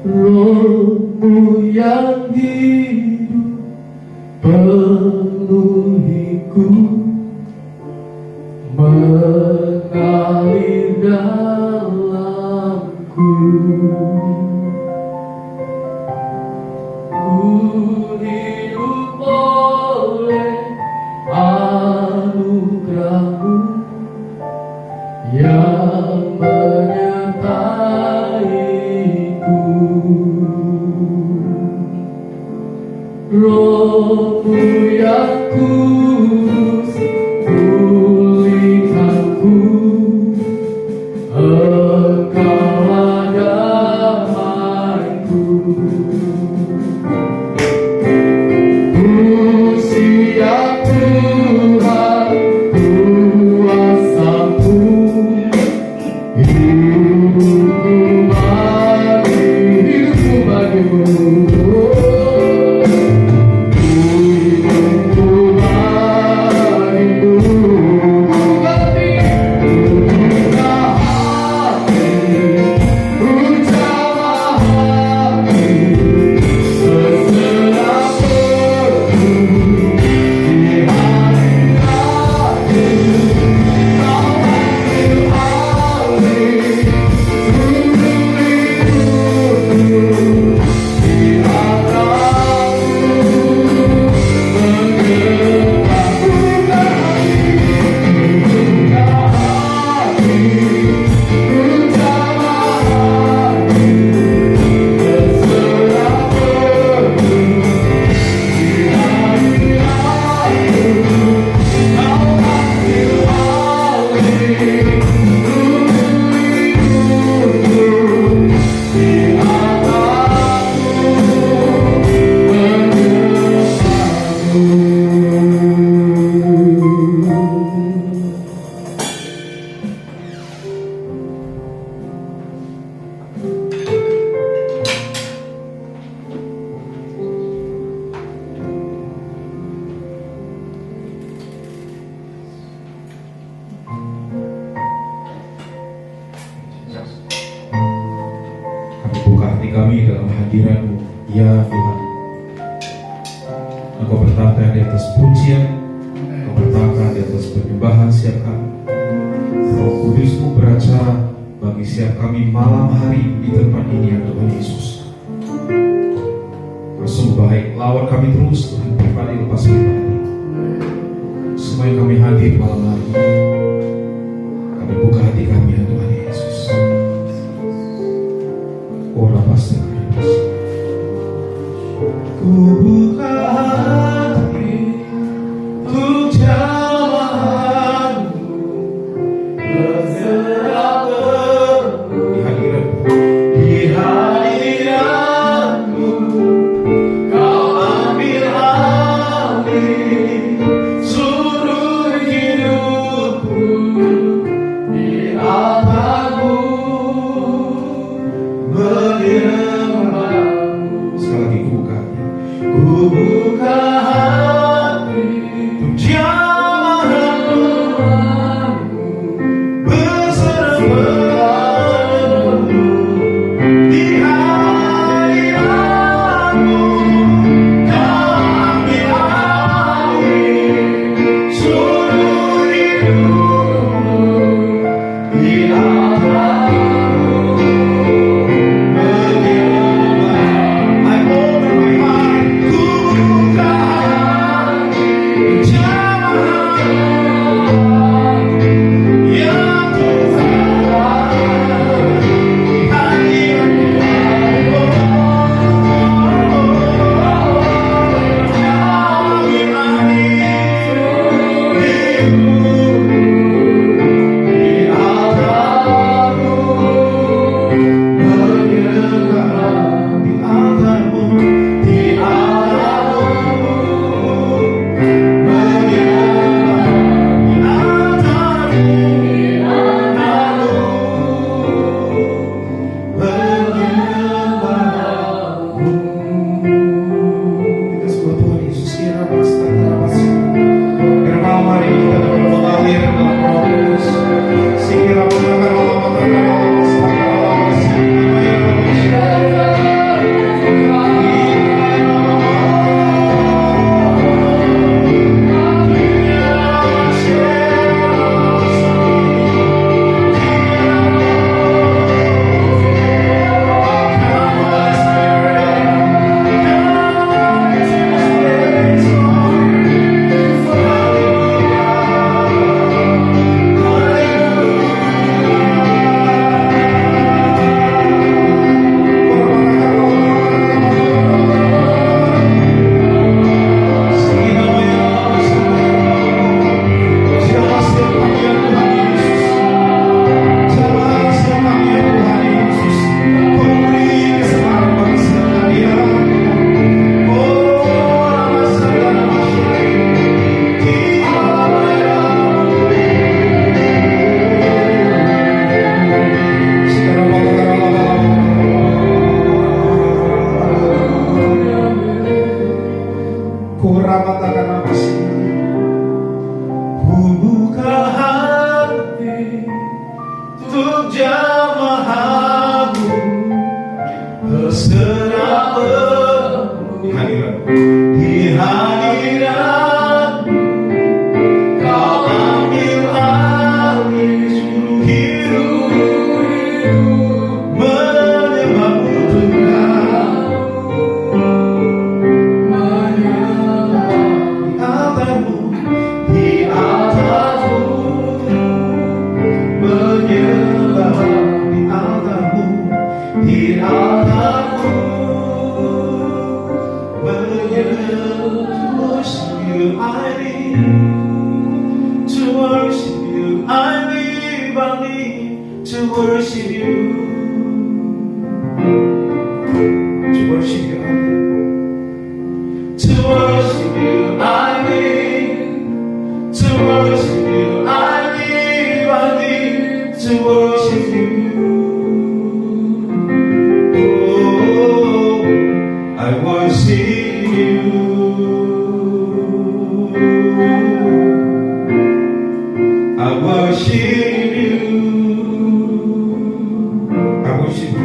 Rohmu yang hidup penuhiku, mengalir dalamku. Ku hidup oleh anugerah-Mu yang menyertaiku. Rohmu yang kudus pulihkanku, Engkaulah damaiku. Ku siap Tuhan kuasa-Mu, hidupku bagimu. kami dalam hadirat-Mu, ya Tuhan. Engkau bertata di atas pujian, Engkau bertata di atas penyembahan setiap kami. Roh Kudus-Mu beracara bagi setiap kami malam hari di tempat ini, ya Tuhan Yesus. Kau sungguh baik, lawan kami terus Tuhan, pribadi lepas pribadi. Semua yang kami hadir malam hari ini, kami buka hati kami, ya Tuhan Yesus. Ora pasti ku buka hati untuk jamahan-Mu, berserah di hadirat-Mu, Kau ambil alih seluruh hidupku di altar-Mu, menyembah-Mu. Sekali lagi ku buka hati untuk jamahan-Mu, berserah di hadirat-Mu, Kau ambil alih seluruh hidupku di altar-Mu, menyembah. I open my heart, ku buka hati untuk jamahan-Mu, ya Tuhan, di hadirat-Mu. Kita semua Tuhan Yesus, kira pasti biar malam hari ini kita dapat mengalir dalam Roh Kudus. Sekira mendengar ku buka hati untuk jamahan-Mu, berserah di hadirat-Mu, Kau ambil alih seluruh hidup, menyembah-Mu Tuhan, di altar-Mu, menyembah di altar-Mu, di altar-Mu, menyembah. To worship you, I live, I live to worship you. To worship you, I live. To worship you, I live. To worship you, I live, I live to worship you. Oh, I worship you. I worship you. I worship you.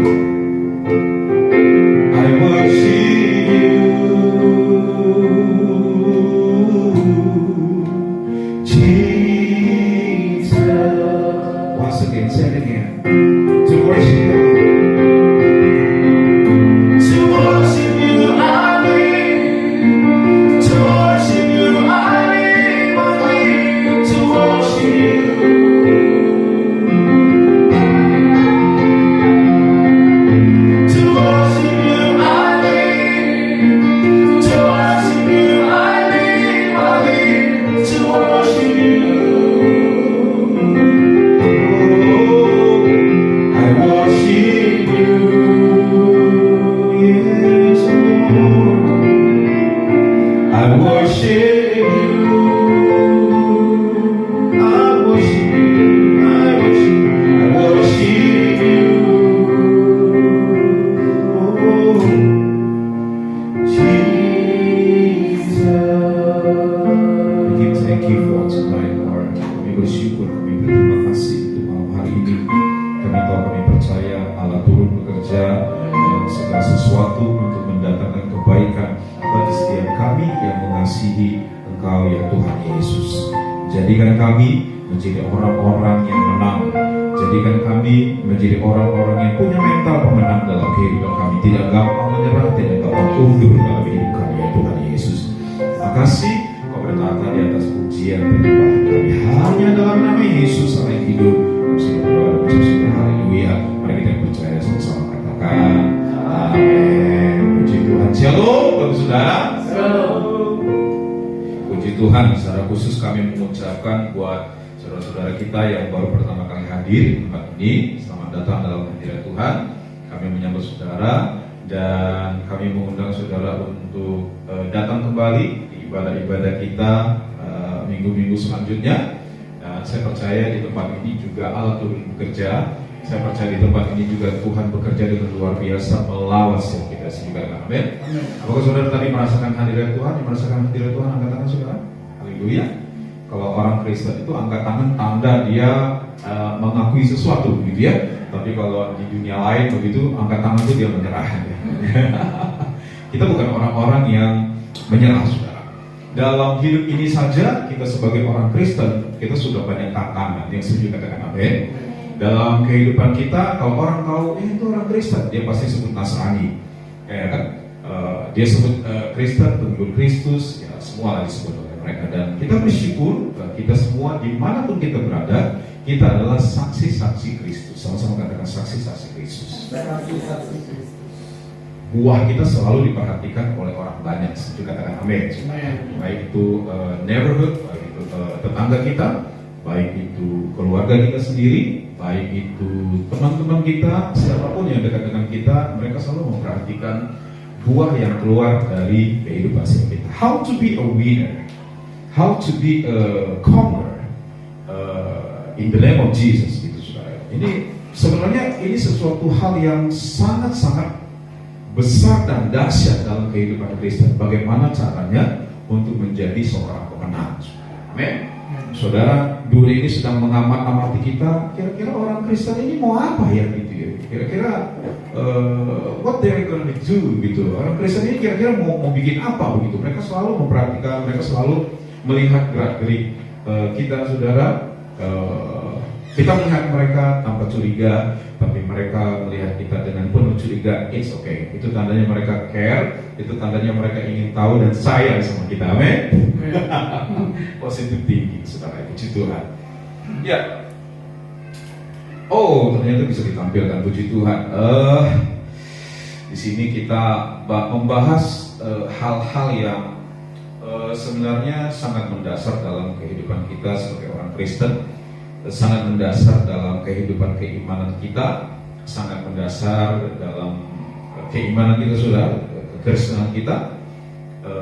bekerja segala sesuatu untuk mendatangkan kebaikan bagi setiap kami yang mengasihi Engkau ya Tuhan Yesus. Jadikan kami menjadi orang-orang yang menang. Jadikan kami menjadi orang-orang yang punya mental pemenang dalam kehidupan kami. Tidak gampang menyerah, tidak gampang undur dalam hidup kami ya Tuhan Yesus. Terima kasih Kau bertata di atas pujian penyembahan kami. Hanya dalam nama Yesus yang hidup. Haleluya. Mari kita percaya sama-sama katakan amin. Puji Tuhan. Shalom Bapak Saudara. Puji Tuhan. Secara khusus kami mengucapkan buat saudara-saudara kita yang baru pertama kali hadir di tempat ini, selamat datang dalam hadirat Tuhan. Kami menyambut saudara dan kami mengundang saudara untuk datang kembali di ibadah-ibadah kita minggu-minggu selanjutnya. Dan saya percaya di tempat ini juga Allah turun bekerja. Saya percaya di tempat ini juga Tuhan bekerja dengan luar biasa melawan setiap kita sehingga amin. Apakah saudara tadi merasakan hadirat Tuhan? Yang merasakan hadirat Tuhan angkat tangan saudara. Haleluya. Kalau orang Kristen itu angkat tangan tanda dia mengakui sesuatu begitu ya. Tapi kalau di dunia lain begitu angkat tangan itu dia menyerah. Kita bukan orang-orang yang menyerah saudara. Dalam hidup ini saja kita sebagai orang Kristen kita sudah banyak tantangan yang setuju katakan amin. Dalam kehidupan kita kalau orang tahu itu orang Kristen dia pasti sebut Nasrani, ya kan? Dia sebut Kristen, pengikut Kristus, ya semua disebut oleh mereka. Dan kita bersyukur kita semua dimanapun kita berada kita adalah saksi-saksi Kristus. Sama-sama katakan saksi-saksi Kristus. Buah kita selalu diperhatikan oleh orang banyak. Setuju katakan amin. Baik itu neighborhood, baik itu tetangga kita, baik itu keluarga kita sendiri, baik itu teman-teman kita, siapapun yang dekat dengan kita, mereka selalu memperhatikan buah yang keluar dari kehidupan kita. How to be a winner, how to be a conqueror in the name of Jesus, gitu saudara. Ini sebenarnya ini sesuatu hal yang sangat-sangat besar dan dahsyat dalam kehidupan Kristen. Bagaimana caranya untuk menjadi seorang pemenang? Amin. Saudara, dulu ini sedang mengamati kita. Kira-kira orang Kristen ini mau apa ya gitu ya? Kira-kira what they're gonna do gitu. Orang Kristen ini kira-kira mau bikin apa begitu? Mereka selalu memperhatikan, mereka selalu melihat gerak-gerik kita, saudara. Kita melihat mereka tanpa curiga, tapi mereka melihat kita dengan penuh curiga. It's okay. Itu tandanya mereka care, itu tandanya mereka ingin tahu dan sayang sama kita. Amin. Positif tinggi, saudara. Puji Tuhan. Ya. Oh, ternyata bisa ditampilkan. Puji Tuhan. Di sini kita membahas hal-hal yang sebenarnya sangat mendasar dalam kehidupan kita sebagai orang Kristen. Sangat mendasar dalam kehidupan keimanan kita, sangat mendasar dalam keimanan kita, saudara, kekristenan kita.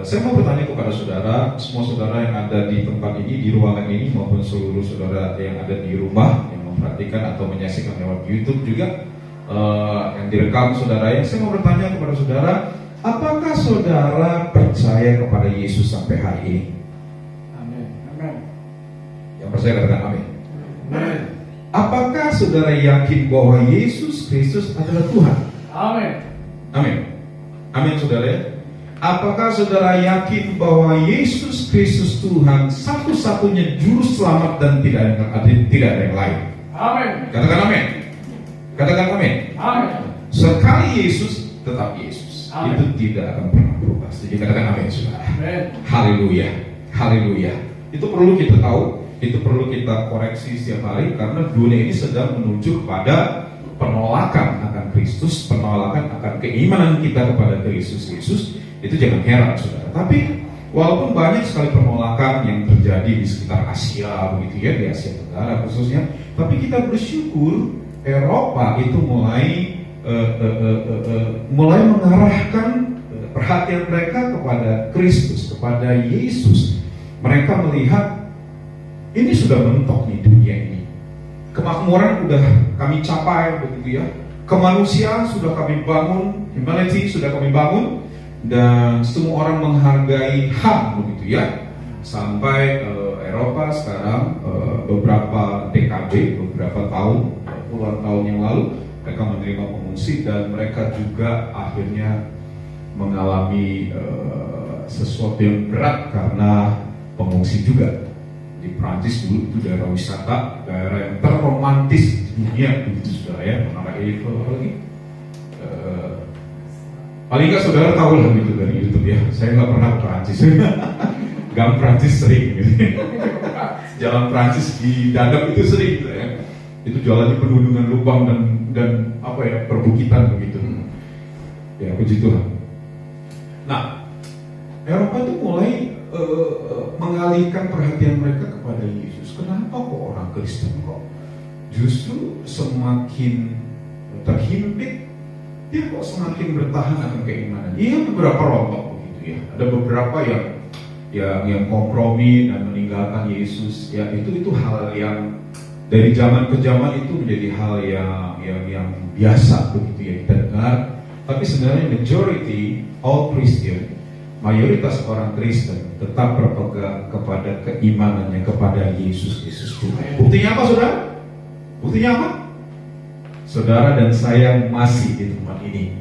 Saya mau bertanya kepada saudara, semua saudara yang ada di tempat ini, di ruangan ini, maupun seluruh saudara yang ada di rumah yang memperhatikan atau menyaksikan lewat YouTube juga, yang direkam saudara. Yang saya mau bertanya kepada saudara, apakah saudara percaya kepada Yesus sampai hari ini? Amin. Amin. Yang percaya katakan amin. Apakah saudara yakin bahwa Yesus Kristus adalah Tuhan? Amin. Amin. Amin saudara. Apakah saudara yakin bahwa Yesus Kristus Tuhan satu-satunya juru selamat dan tidak ada yang lain? Amin. Katakan amin. Katakan amin. Amin. Sekali Yesus tetap Yesus. Amin. Itu tidak akan pernah berubah. Jadi katakan amin saudara. Amin. Haleluya. Haleluya. Itu perlu kita tahu. Itu perlu kita koreksi setiap hari karena dunia ini sedang menuju kepada penolakan akan Kristus, penolakan akan keimanan kita kepada Kristus Yesus. Itu jangan heran saudara. Tapi walaupun banyak sekali penolakan yang terjadi di sekitar Asia begitu ya, di Asia Tenggara khususnya, tapi kita bersyukur Eropa itu mulai mengarahkan perhatian mereka kepada Kristus, kepada Yesus. Mereka melihat ini sudah mentok nih dunia ini. Kemakmuran sudah kami capai begitu ya. Kemanusiaan sudah kami bangun, humanity sudah kami bangun, dan semua orang menghargai HAM begitu ya. Sampai Eropa sekarang beberapa dekade, beberapa tahun, puluhan tahun yang lalu, mereka mereka menerima pengungsi dan mereka juga akhirnya mengalami sesuatu yang berat karena pengungsi juga. Di Prancis dulu itu daerah wisata, daerah yang terromantis di dunia begitu saudara ya, menara Eiffel apalagi. Paling nggak saudara tahu lah gitu dari YouTube ya. Saya nggak pernah ke Prancis, gang Prancis sering gitu. Jalan Prancis di Dadap itu sering gitu ya. Itu jalannya penuh dengan lubang dan apa ya, perbukitan begitu. Ya puji Tuhan. Nah, Eropa itu mulai mengalihkan perhatian mereka kepada Yesus. Kenapa kok orang Kristen kok justru semakin terhimpit, dia kok semakin bertahan akan keimanan? Iya, beberapa rontok begitu ya. Ada beberapa yang kompromi dan meninggalkan Yesus. Ya itu hal yang dari zaman ke zaman itu menjadi hal yang biasa begitu ya kita dengar. Tapi sebenarnya majority all Christian, mayoritas orang Kristen tetap berpegang kepada keimanannya kepada Yesus Tuhan. Buktinya apa saudara? Buktinya apa? Saudara dan saya masih di tempat ini,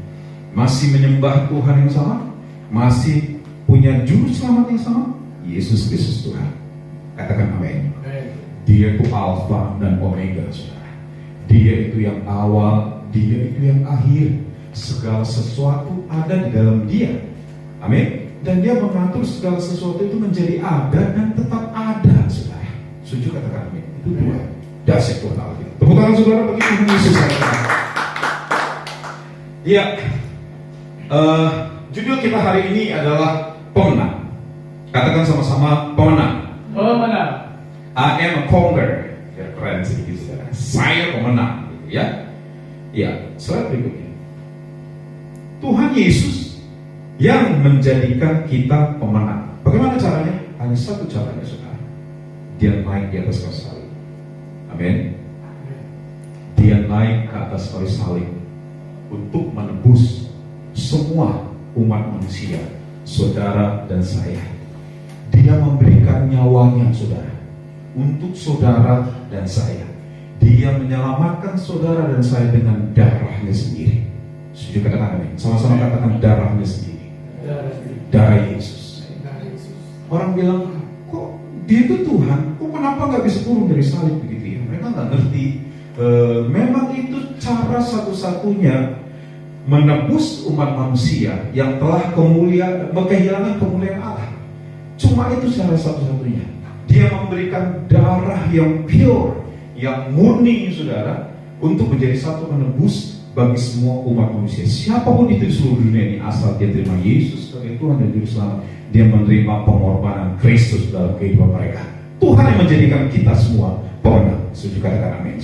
masih menyembah Tuhan yang sama, masih punya juru selamat yang sama, Yesus Kristus Tuhan. Katakan amin. Dia itu Alfa dan Omega saudara. Dia itu yang awal, dia itu yang akhir. Segala sesuatu ada di dalam dia. Amin. Dan dia mengatur segala sesuatu itu menjadi ada dan tetap ada, saudara. Setuju katakan amin. Itu dua. Dasar Tuhan Allah. Tepuk tangan saudara bagi Tuhan Yesus. Ya, judul kita hari ini adalah pemenang. Katakan sama-sama pemenang. Pemenang. I am a conqueror. Ya, keren sedikit saudara. Saya pemenang. Gitu, ya. Ya, slide berikutnya. Tuhan Yesus yang menjadikan kita pemenang. Bagaimana caranya? Hanya satu caranya saudara. Dia naik di atas kayu salib. Amin. Dia naik ke atas kayu salib untuk menebus semua umat manusia, saudara dan saya. Dia memberikan nyawanya saudara untuk saudara dan saya. Dia menyelamatkan saudara dan saya dengan darahnya sendiri. Setuju katakan amin. Sama-sama katakan darahnya sendiri. Darah Yesus. Orang bilang, kok dia itu Tuhan, kok kenapa nggak bisa turun dari salib begitu ya? Mereka nggak ngerti. Memang itu cara satu-satunya menebus umat manusia yang telah kehilangan kemuliaan Allah. Cuma itu cara satu-satunya. Dia memberikan darah yang pure, yang murni saudara, untuk menjadi satu penebus bagi semua umat manusia. Siapapun itu di seluruh dunia ini, asal dia terima Yesus sebagai Tuhan dan Juru Selamat, dia menerima pengorbanan Kristus dalam kehidupan mereka. Tuhan yang menjadikan kita semua pemenang. Setuju katakan amin.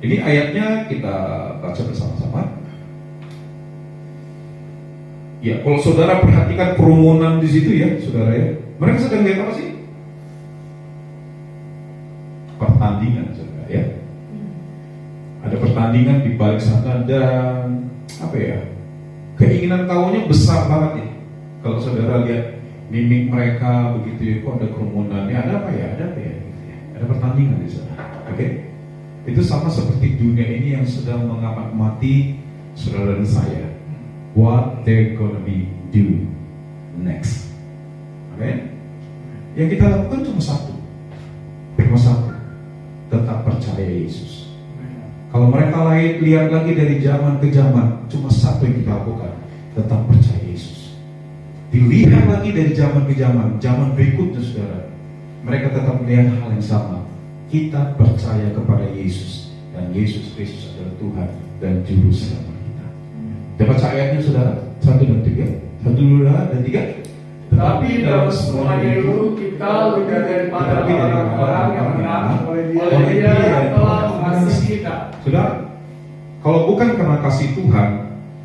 Ini ayatnya kita baca bersama-sama. Ya, kalau saudara perhatikan kerumunan di situ ya, saudara ya, mereka sedang lihat apa sih? Pertandingan, saudara ya. Ada pertandingan di balik sana dan apa ya? Keinginan tahunya besar banget ya. Kalau saudara lihat mimik mereka begitu ya, kok ada kerumunan? Ya ada apa ya? Ada apa ya? Gitu ya. Ada pertandingan di sana. Oke? Itu sama seperti dunia ini yang sedang mengamati saudara dan saya. What they're gonna be do next. Oke? Yang kita lakukan cuma satu. Tetap percaya Yesus. Kalau mereka lihat lagi dari zaman ke zaman, cuma satu yang kita lakukan, tetap percaya Yesus. Dilihat lagi dari zaman ke zaman berikutnya saudara, mereka tetap melihat hal yang sama. Kita percaya kepada Yesus, dan Yesus Kristus adalah Tuhan dan Juru Selamat kita. Kita baca ayatnya saudara, 1 dan 3. 1, 2 dan 3. Tetapi dalam semuanya itu kita lebih daripada orang-orang yang menang oleh Dia yang telah mengasihi kita. Saudara, kalau bukan karena kasih Tuhan,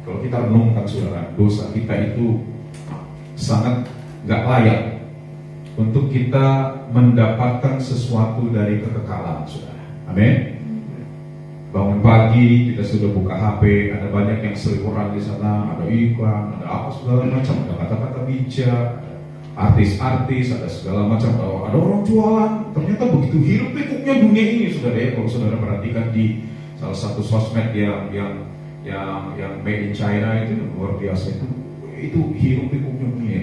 kalau kita renungkan saudara, dosa kita itu sangat gak layak untuk kita mendapatkan sesuatu dari kekekalan saudara. Amin. Bangun pagi, kita sudah buka HP, ada banyak yang seliweran di sana, ada iklan, ada apa segala macam, ada kata-kata bijak, artis-artis, ada segala macam, ada orang jualan ternyata begitu hiruk pikuknya dunia ini, saudara ya. Kalau saudara perhatikan di salah satu sosmed yang made in China itu luar biasa, itu hiruk pikuknya dunia.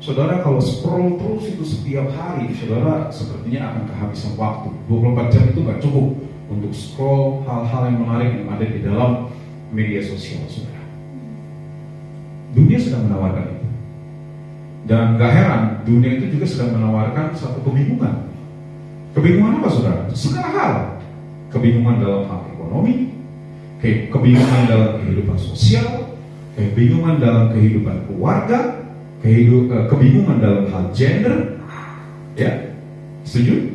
Saudara kalau scroll terus itu setiap hari, saudara sepertinya akan kehabisan waktu. 24 jam itu gak cukup untuk scroll hal-hal yang menarik yang ada di dalam media sosial, saudara. Dunia sedang menawarkan itu. Dan gak heran, dunia itu juga sedang menawarkan satu kebingungan. Kebingungan apa, saudara? Segala hal. Kebingungan dalam hal ekonomi, kebingungan dalam kehidupan sosial, kebingungan dalam kehidupan keluarga, kebingungan dalam hal gender, ya, setuju?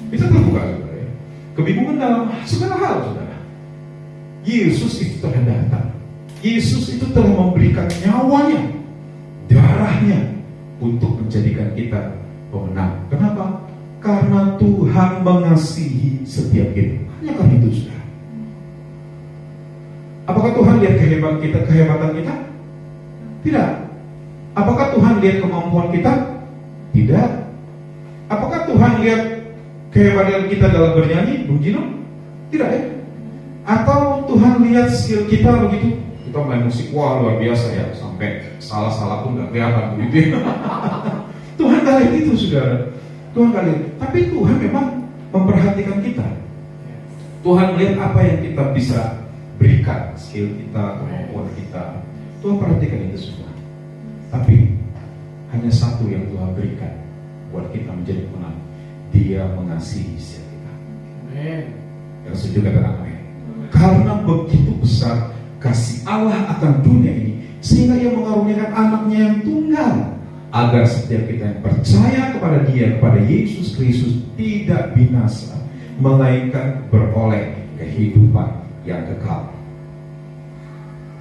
Bisa terbuka, saudara ya. Kebingungan dalam segala hal, saudara. Yesus itu telah datang. Yesus itu telah memberikan nyawanya, darahnya, untuk menjadikan kita pemenang. Kenapa? Karena Tuhan mengasihi setiap kita. Hanya karena itu, saudara. Apakah Tuhan lihat kehebatan kita? Tidak. Apakah Tuhan lihat kemampuan kita? Tidak. Apakah Tuhan lihat kehebatan kita dalam bernyanyi, Bung Gino? Tidak ya. Atau Tuhan lihat skill kita begitu? Kita main musik, wah luar biasa ya, sampai salah-salah pun gak kelihatan begitu ya. Tuhan gak lihat itu, saudara. Tuhan gak lihat. Tapi Tuhan memang memperhatikan kita. Tuhan melihat apa yang kita bisa berikan, skill kita, kemampuan kita. Tuhan perhatikan itu semua. Tapi hanya satu yang Tuhan berikan buat kita menjadi pemenang. Dia mengasihi setiap kita. Amin. Yang setuju katakan amin. Karena begitu besar kasih Allah akan dunia ini, sehingga Ia mengaruniakan anaknya yang tunggal, agar setiap kita yang percaya kepada Dia, kepada Yesus Kristus, tidak binasa, melainkan beroleh kehidupan yang kekal.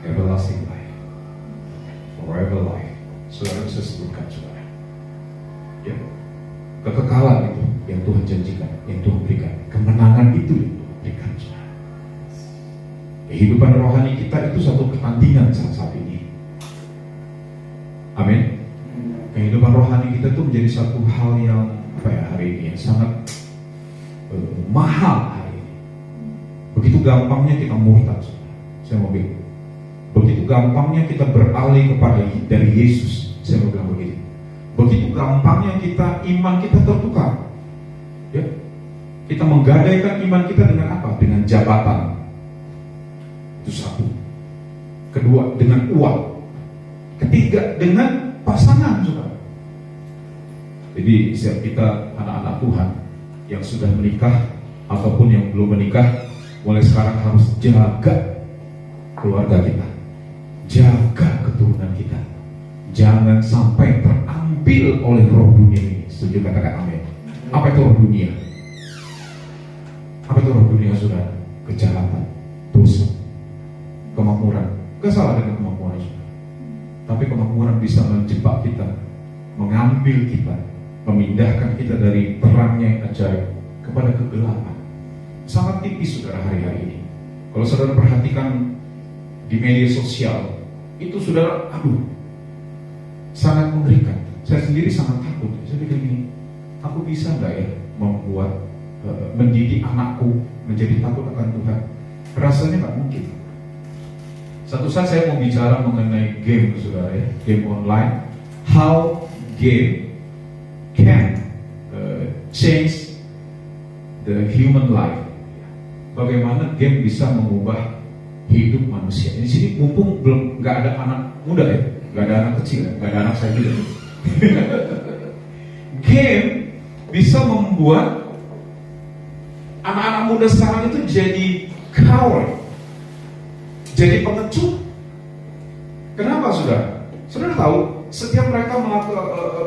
Everlasting life, forever life. Saudara bisa sebutkan, saudara ya, kekekalan itu yang Tuhan janjikan, yang Tuhan berikan, kemenangan itu yang Tuhan berikan, saudara. Kehidupan rohani kita itu satu pertandingan saat ini. Amin. Kehidupan rohani kita itu menjadi satu hal yang hari ini yang sangat mahal hari ini. Begitu gampangnya kita murtad, saudara. Saya mau bilang, begitu gampangnya kita beralih kepada dari Yesus. Saya mau bilang begitu. Begitu gampangnya iman kita tertukar. Ya. Kita menggadaikan iman kita dengan apa? Dengan jabatan. Itu satu. Kedua, dengan uang. Ketiga, dengan pasangan, saudara. Jadi setiap kita anak-anak Tuhan yang sudah menikah ataupun yang belum menikah, mulai sekarang harus jaga keluarga kita, jaga keturunan kita. Jangan sampai terambil oleh roh dunia ini. Setuju katakan amin. Apa itu roh dunia? Apa itu roh dunia, saudara? Kejahatan, dosa, kemakmuran. Gak salah dengan kemakmuran, saudara. Tapi kemakmuran bisa menjebak kita, mengambil kita, memindahkan kita dari terangnya yang ajaib kepada kegelapan. Sangat tipis, saudara, hari-hari ini. Kalau saudara perhatikan di media sosial, itu saudara, sangat mengerikan. Saya sendiri sangat takut. Saya pikir gini, aku bisa nggak ya membuat mendidik anakku menjadi takut akan Tuhan? Rasanya nggak mungkin. Satu saat saya mau bicara mengenai game, saudara ya, game online. How game can change the human life. Bagaimana game bisa mengubah hidup manusia. Di sini mumpung belum nggak ada anak muda ya, nggak ada anak kecil, nggak ada anak saya juga. Game bisa membuat anak-anak muda sekarang itu jadi coward, jadi pengecut. Kenapa, saudara? Saudara tahu, setiap mereka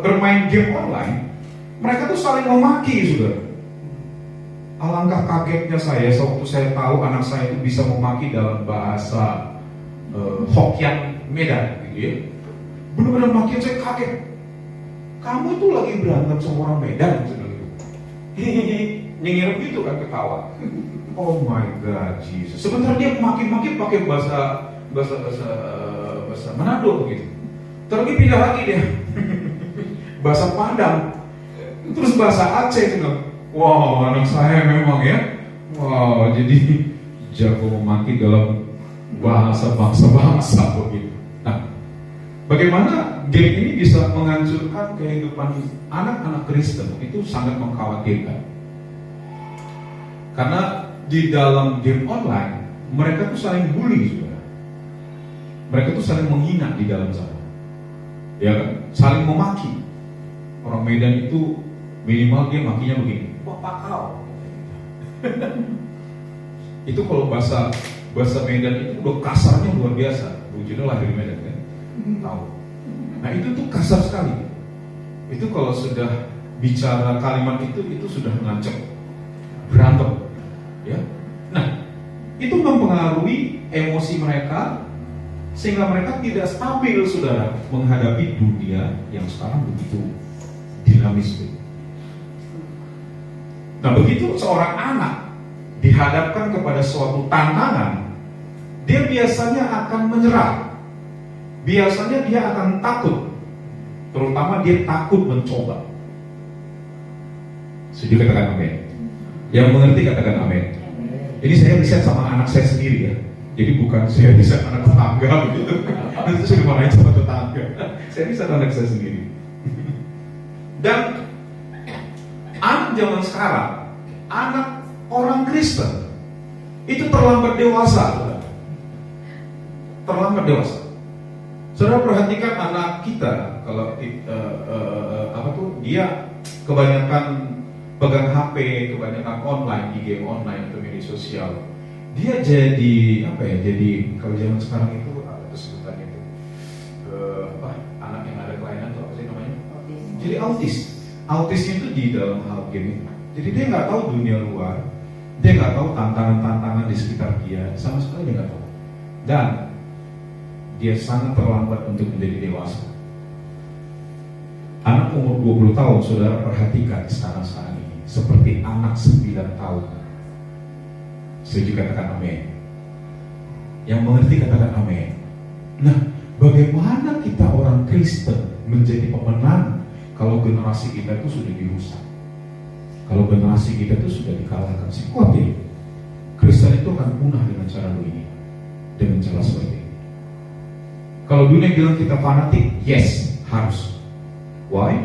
bermain game online, mereka tuh saling memaki, saudara. Alangkah kagetnya saya sewaktu saya tahu anak saya itu bisa memaki dalam bahasa Hokkien Medan, gitu ya. Benar-benar makin saya kaget. Kamu itu lagi berantem sama orang Medan, saudara. Nyengir gitu kan, ketawa. Oh my God, Jesus. Sebentar dia makin-makin pakai bahasa Manado begitu. Terus pindah lagi dia bahasa Padang, terus bahasa Aceh, gitu. wow, anak saya memang ya, wow, jadi jago memaki dalam bahasa bangsa-bangsa begitu. Nah, bagaimana game ini bisa menghancurkan kehidupan anak-anak Kristen, itu sangat mengkhawatirkan. Karena di dalam game online, mereka tuh saling bully, saudara. Mereka tuh saling menghina di dalam sana, ya kan? Saling memaki. Orang Medan itu minimal dia makinya begini, bapak kau. Itu kalau bahasa Medan itu udah kasarnya luar biasa. Bu Juno lahir di Medan kan, tahu. Nah itu tuh kasar sekali. Itu kalau sudah bicara kalimat itu sudah mengancam, berantem, ya. Nah itu mempengaruhi emosi mereka sehingga mereka tidak stabil, saudara, menghadapi dunia yang sekarang begitu dinamis. Nah begitu seorang anak dihadapkan kepada suatu tantangan, dia biasanya akan menyerah. Biasanya dia akan takut. Terutama dia takut mencoba. Setuju katakan amin. Yang mengerti katakan amin. Ini saya riset sama anak saya sendiri ya. Jadi bukan saya riset anak tetangga begitu. Nanti saya dimarahin sama tetangga. Saya riset anak saya sendiri. Dan anak zaman sekarang, anak orang Kristen itu terlambat dewasa. Terlambat dewasa. Saudara perhatikan anak kita, kalau dia kebanyakan pegang HP, kebanyakan online, di game online atau media sosial. Dia jadi jadi kalau zaman sekarang itu ada sebutannya itu anak yang ada kelainan atau apa sih namanya? Jadi autis. Autisnya itu di dalam hal game. Jadi dia nggak tahu dunia luar, dia nggak tahu tantangan-tantangan di sekitar dia, sama sekali dia nggak tahu. Dan dia sangat terlambat untuk menjadi dewasa. Anak umur 20 tahun, saudara perhatikan sekarang ini seperti anak 9 tahun. Setuju katakan amin. Yang mengerti katakan amin. Nah, bagaimana kita orang Kristen menjadi pemenang kalau generasi kita itu sudah dirusak? Kalau generasi kita itu sudah dikalahkan, saya khawatir Kristen itu akan punah dengan cara begini, dengan cara seperti ini. Kalau dunia bilang kita fanatik, yes, harus. Why?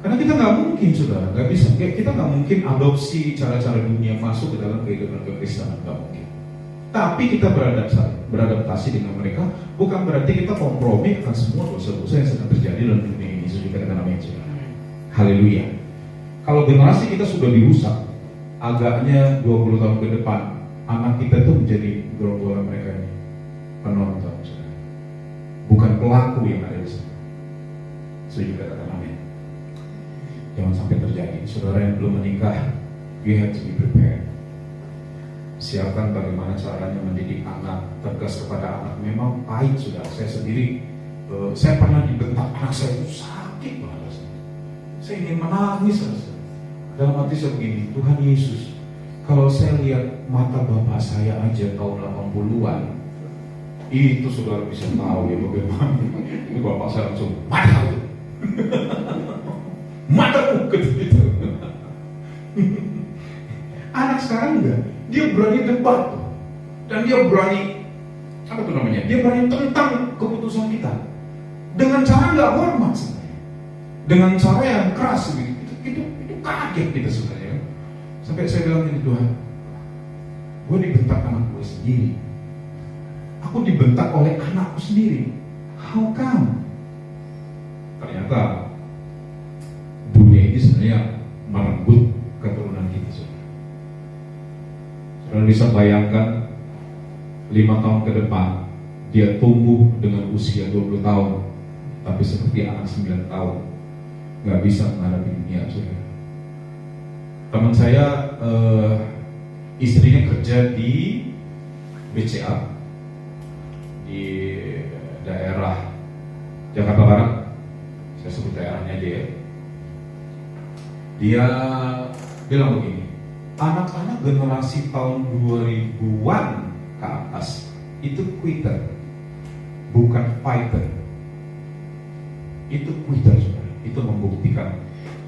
Karena kita nggak mungkin, saudara, nggak bisa. Kita nggak mungkin adopsi cara-cara dunia masuk ke dalam kehidupan kekristenan, nggak mungkin. Tapi kita beradaptasi dengan mereka, bukan berarti kita kompromi akan semua dosa-dosa yang sedang terjadi dalam dunia ini. Sudah kita namanya saudara. Haleluya. Kalau generasi kita sudah dirusak, agaknya 20 tahun ke depan, anak kita itu menjadi gerombolan mereka ini, penonton, saudara. Bukan pelaku yang ada di sana. Setuju katakan amin. Jangan sampai terjadi. Saudara yang belum menikah, you have to be prepared. Siapkan bagaimana caranya mendidik anak, tegas kepada anak. Memang pahit, saudara. Saya sendiri, saya pernah dibentak anak saya itu sakit banget. Saya ingin menangis. Dalam hati saya begini, Tuhan Yesus, kalau saya lihat mata bapak saya aja tahun 80-an, itu saudara bisa tahu ya bagaimana. Itu bapak saya langsung mata itu. Mataku gitu. Anak sekarang enggak, dia berani debat dan dia berani dia berani tentang keputusan kita dengan cara nggak hormat sebenarnya, dengan cara yang keras begitu. Itu kaget kita sebenarnya. Sampai saya bilang ini, Tuhan, gue dibentak anak gue sendiri. Aku dibentak oleh anakku sendiri. How come? Ternyata dunia ini sebenarnya merenggut keturunan kita. Saudara bisa bayangkan 5 tahun ke depan dia tumbuh dengan usia 20 tahun, tapi seperti anak 9 tahun, nggak bisa menghadapi dunia. Saudara. Teman saya istrinya kerja di BCA di daerah Jakarta Barat. Saya sebut daerahnya dia. Dia bilang begini, anak-anak generasi tahun 2000-an ke atas itu quitter, bukan fighter. Itu quitter, saudara. Itu membuktikan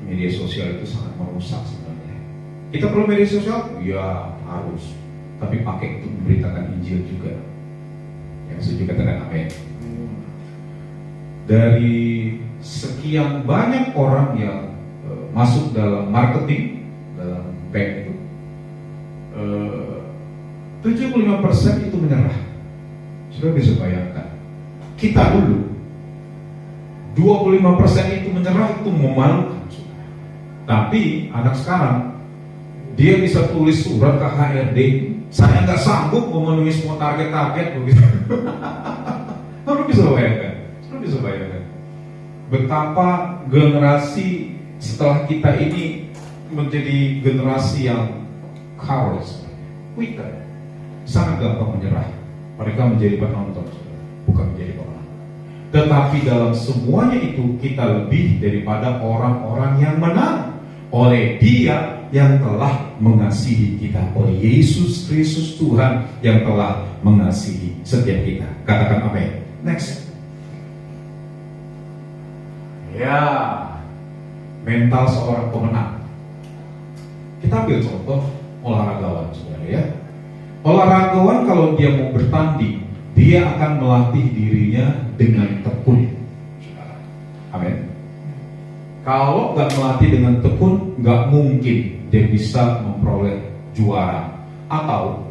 media sosial itu sangat merusak sebenarnya. Kita perlu media sosial? Ya harus. Tapi pakai untuk memberitakan Injil juga. Yang setuju katakan amin. Dari sekian banyak orang yang masuk dalam marketing, dalam bank itu, 75% itu menyerah. Sudah bisa bayangkan. Kita dulu 25% itu menyerah, itu memalukan. Tapi anak sekarang dia bisa tulis surat ke HRD, saya nggak sanggup memenuhi semua target-target begitu. Lu bisa bayangkan, betapa generasi setelah kita ini menjadi generasi yang cowards, quicker, sangat gampang menyerah. Mereka menjadi penonton, bukan menjadi pemenang. Tetapi dalam semuanya itu kita lebih daripada orang-orang yang menang oleh Dia yang telah mengasihi kita, oleh Yesus Kristus Tuhan yang telah mengasihi setiap kita. Katakan amin. Next. Ya, mental seorang pemenang. Kita ambil contoh olahragawan, saudara ya. Olahragawan kalau dia mau bertanding, dia akan melatih dirinya dengan tekun. Amin. Kalau nggak melatih dengan tekun, nggak mungkin dia bisa memperoleh juara, atau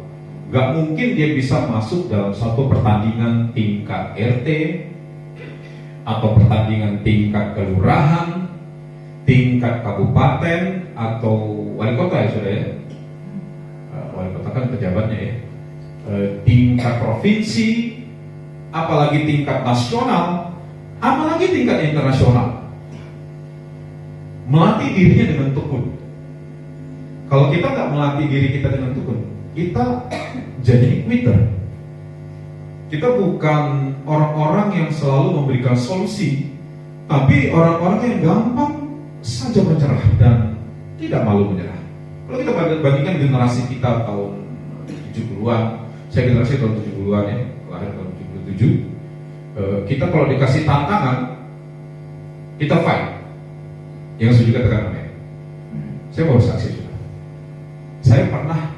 nggak mungkin dia bisa masuk dalam satu pertandingan tingkat RT atau pertandingan tingkat kelurahan, tingkat kabupaten atau wali kota ya saudara ya. Wali kota kan pejabatnya ya. Tingkat provinsi, apalagi tingkat nasional, apalagi tingkat internasional. Melatih dirinya dengan tekun. Kalau kita nggak melatih diri kita dengan tekun, kita jadi quitter. Kita bukan orang-orang yang selalu memberikan solusi, tapi orang-orang yang gampang saja menyerah dan tidak malu menyerah. Kalau kita bandingkan generasi kita tahun 70-an, saya generasi tahun 70-an ya, lahir tahun 77. Kita kalau dikasih tantangan, kita fight. Yang setuju katakan amin. Saya baru saksi juga. Saya pernah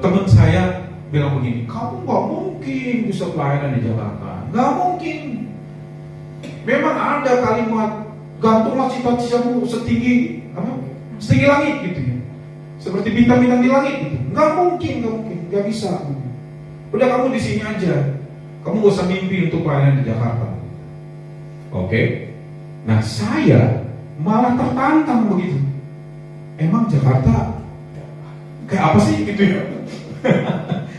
teman saya bilang begini, kamu nggak mungkin bisa pelayanan di Jakarta, nggak mungkin. Memang ada kalimat gantunglah cita-citamu setinggi langit gitu ya, seperti bintang-bintang di langit gitu. Nggak mungkin, nggak bisa. Udah kamu di sini aja, kamu gak usah mimpi untuk pelayanan di Jakarta. Oke. Nah saya malah tertantang begitu. Emang Jakarta kayak apa sih gitu ya?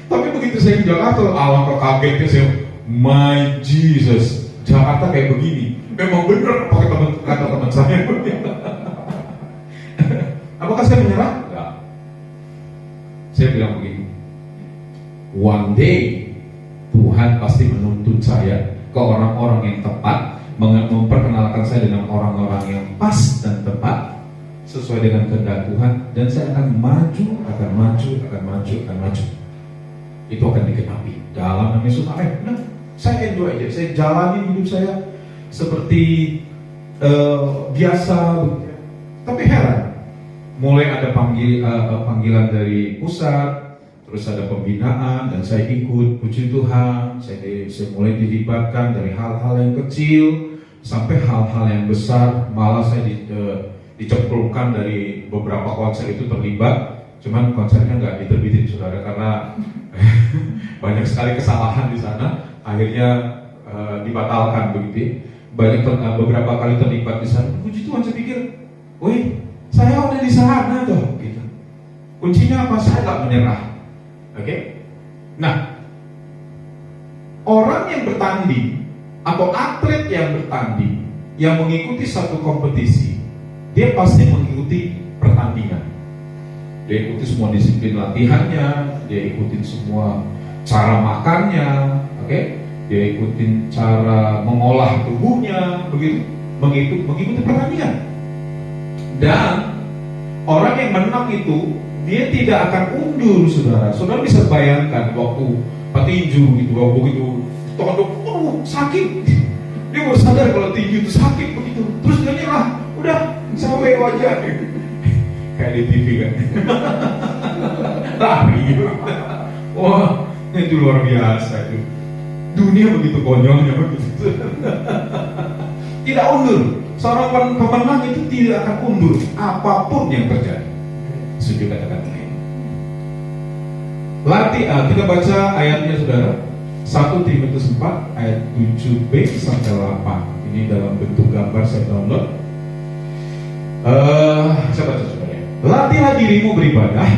Tapi begitu saya di Jakarta, alangkah kagetnya saya, my Jesus, Jakarta kayak begini. Memang benar pakai kata teman saya. Apakah saya menyerah? Enggak. Saya bilang begini, one day Tuhan pasti menuntun saya ke orang-orang yang tepat, memperkenalkan saya dengan orang-orang yang pas dan tepat sesuai dengan kehendak Tuhan, dan saya akan maju. Itu akan dikenapi dalam nama Yesus. Amin. Nah, saya enjoy aja, saya jalani hidup saya seperti biasa. Tapi heran, mulai ada panggilan dari pusat, terus ada pembinaan dan saya ikut. Puji Tuhan, saya mulai dilibatkan dari hal-hal yang kecil sampai hal-hal yang besar. Malah saya dicemplungkan dari beberapa konser itu terlibat, cuman konsernya nggak diterbitin saudara karena banyak sekali kesalahan di sana, akhirnya dibatalkan begitu. Beberapa kali terlibat di sana. Puji Tuhan, saya pikir, wih, saya udah di sana tuh, gitu. Kuncinya apa? Saya nggak menyerah. Oke? Nah, orang yang bertanding atau atlet yang bertanding yang mengikuti satu kompetisi, dia pasti mengikuti pertandingan. Dia ikuti semua disiplin latihannya, dia ikuti semua cara makannya, oke? Dia ikutin cara mengolah tubuhnya, begitu, mengikuti pertandingan. Dan orang yang menang itu dia tidak akan undur, saudara. Saudara bisa bayangkan waktu petinju gitu, begitu tondok, sakit. Dia baru sadar kalau tinju itu sakit begitu. Terus dia nyerah, udah sampai wajah. kayak di TV kan. Lari. Wah, itu luar biasa itu. Dunia begitu konyolnya begitu. Tidak undur. Seorang pemenang itu tidak akan undur apapun yang terjadi. Setuju katakan ini. Kita baca ayatnya saudara. 1 Timotius 4 ayat 7b sampai 8. Ini dalam bentuk gambar saya download. Saya baca sebenarnya. Latihlah dirimu beribadah.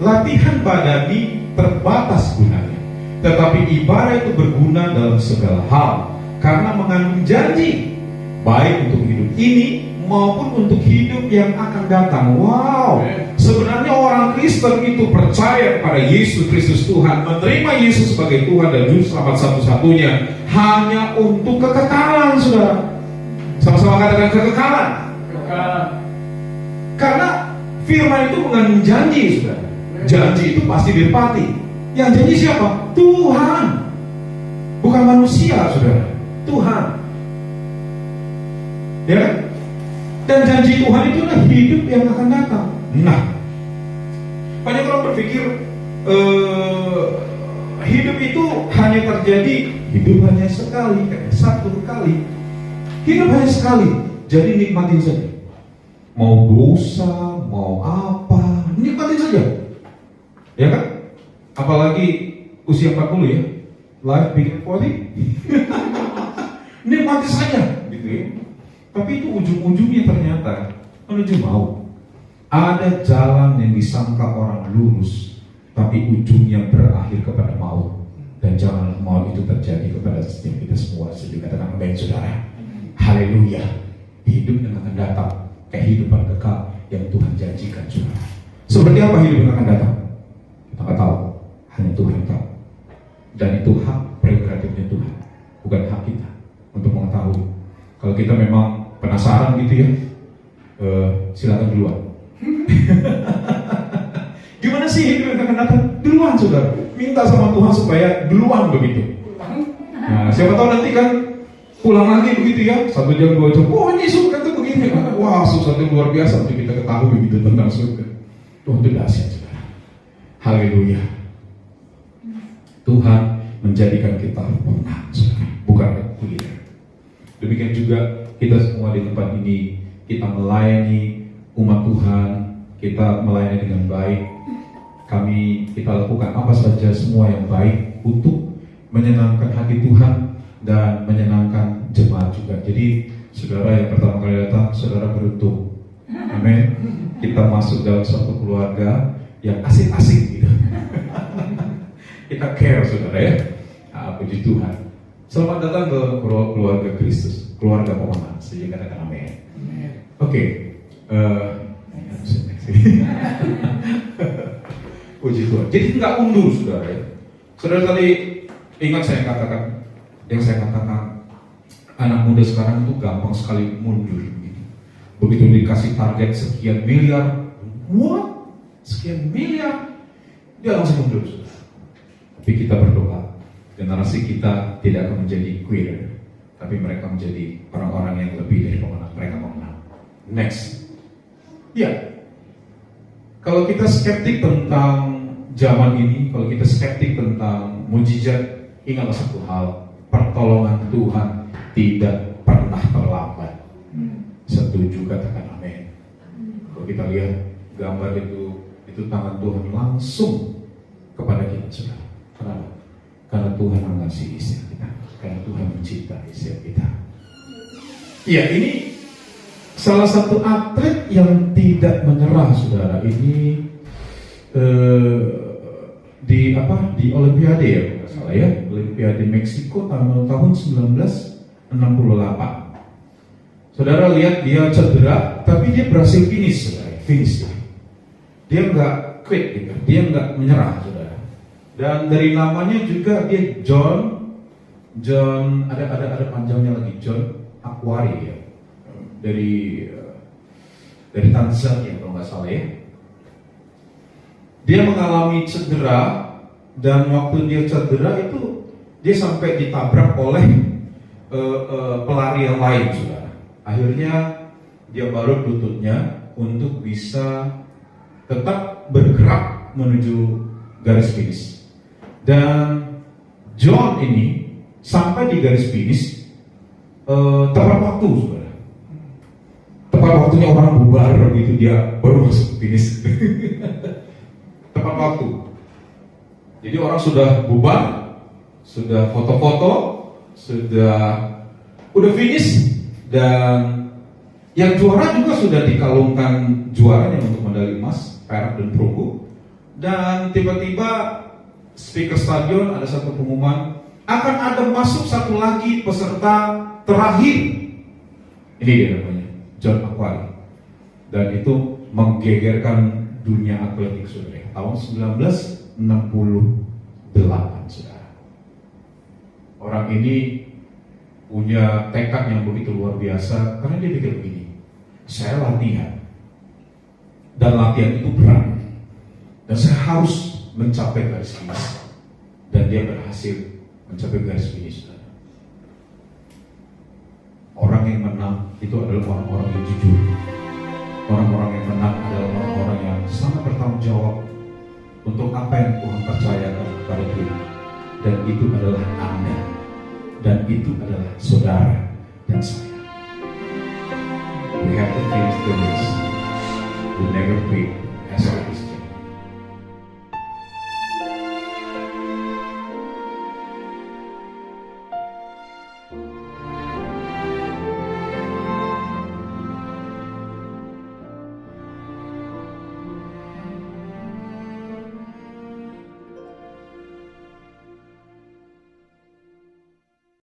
Latihan badani terbatas gunanya, tetapi ibadah itu berguna dalam segala hal, karena mengandung janji baik untuk hidup ini maupun untuk hidup yang akan datang. Wow, sebenarnya orang Kristen itu percaya kepada Yesus Kristus Tuhan, menerima Yesus sebagai Tuhan dan Juru Selamat satu-satunya hanya untuk kekekalan, saudara. Sama-sama katakan kekekalan. Karena firman itu mengandung janji, saudara. Janji itu pasti ditepati. Yang janji siapa? Tuhan, bukan manusia, saudara. Tuhan. Ya, dan janji Tuhan itu adalah hidup yang akan datang. Nah, banyak orang berpikir hidup itu hanya terjadi, hidup hanya sekali, satu kali. Hidup hanya sekali, jadi nikmatin saja. Mau dosa, mau apa, nikmatin saja. Ya kan? Apalagi usia 40 ya, life begin 40. Nikmati saja, gitu ya. Tapi itu ujung-ujungnya ternyata menuju maut. Ada jalan yang disangka orang lurus, tapi ujungnya berakhir kepada maut. Dan jalan maut itu terjadi kepada setiap kita semua. Setuju katakan amin, saudara. Haleluya. Hidup yang akan datang, kehidupan kekal yang Tuhan janjikan, saudara. Seperti apa hidup yang akan datang? Kita nggak tahu, hanya Tuhan tahu. Dan itu hak prerogatifnya Tuhan, bukan hak kita untuk mengetahui. Kalau kita memang penasaran gitu ya, silakan duluan. Gimana sih hidup yang akan datang? Duluan, saudara. Minta sama Tuhan supaya duluan begitu. Nah, siapa tahu nanti kan pulang lagi begitu ya, 1 jam 2 jam. Oh, ini surga tuh begini. Wah, sesuatu luar biasa untuk kita ketahui gitu tentang surga. Tuhan itu dahsyat, saudara. Haleluya. Tuhan menjadikan kita pemenang, saudara, bukan reguler. Demikian juga kita semua di tempat ini, kita melayani umat Tuhan, kita melayani dengan baik. Kita lakukan apa saja semua yang baik untuk menyenangkan hati Tuhan dan menyenangkan jemaat juga. Jadi saudara yang pertama kali datang, saudara beruntung. Amin. Kita masuk dalam suatu keluarga yang asik-asik gitu. Kita care, saudara ya. Puji Tuhan. Selamat datang ke keluarga Kristus, keluarga pemenang. Sehingga katakan amin. Oke. Puji Tuhan. Jadi nggak undur, saudara ya. Saudara tadi ingat yang saya katakan, anak muda sekarang itu gampang sekali mundur. Begitu dikasih target sekian miliar, what? Sekian miliar, dia langsung mundur. Tapi kita berdoa, generasi kita tidak akan menjadi quitter, tapi mereka menjadi orang-orang yang lebih dari pemenang. Mereka pemenang. Next. Ya, kalau kita skeptik tentang zaman ini, kalau kita skeptik tentang mujizat, ingatlah satu hal, pertolongan Tuhan tidak pernah terlambat. Setuju katakan amin. Kalau kita lihat gambar itu tangan Tuhan langsung kepada kita, saudara. Kenapa? Karena Tuhan mengasihi setiap kita, karena Tuhan mencintai setiap kita. Ya, ini salah satu atlet yang tidak menyerah, saudara. Ini di Olimpiade ya, kalau nggak salah ya, Olimpiade Meksiko tahun 1968. Saudara lihat dia cedera, tapi dia berhasil finish, saudara. Finish. Dia nggak quit, gitu. Dia nggak menyerah, saudara. Dan dari namanya juga dia John ada panjangnya lagi, John Akhwari ya, dari Tanzania kalau nggak salah ya. Dia mengalami cedera, dan waktu dia cedera itu dia sampai ditabrak oleh pelari yang lain, saudara. Akhirnya dia baru lututnya untuk bisa tetap bergerak menuju garis finish. Dan John ini sampai di garis finish tepat waktu, saudara. Tepat waktunya orang bubar gitu, dia baru masuk finish. Tepat waktu. Jadi orang sudah bubar, sudah foto-foto, udah finish, dan yang juara juga sudah dikalungkan juaranya untuk medali emas, perak dan perunggu. Dan tiba-tiba speaker stadion ada satu pengumuman, akan ada masuk satu lagi peserta terakhir. Ini dia namanya, John Aquari. Dan itu menggegerkan dunia atletik, saudara. Tahun 1968, saudara. Orang ini punya tekad yang begitu luar biasa, karena dia pikir begini, saya latihan, dan latihan itu berat, dan saya harus mencapai garis finish. Dan dia berhasil mencapai garis finish. Orang yang menang itu adalah orang-orang yang jujur. Orang-orang yang menang adalah orang-orang yang sangat bertanggung jawab untuk apa yang Tuhan percayakan kepada kita. Dan itu adalah Anda, dan itu adalah saudara dan saya. We have to finish the race. We never quit as a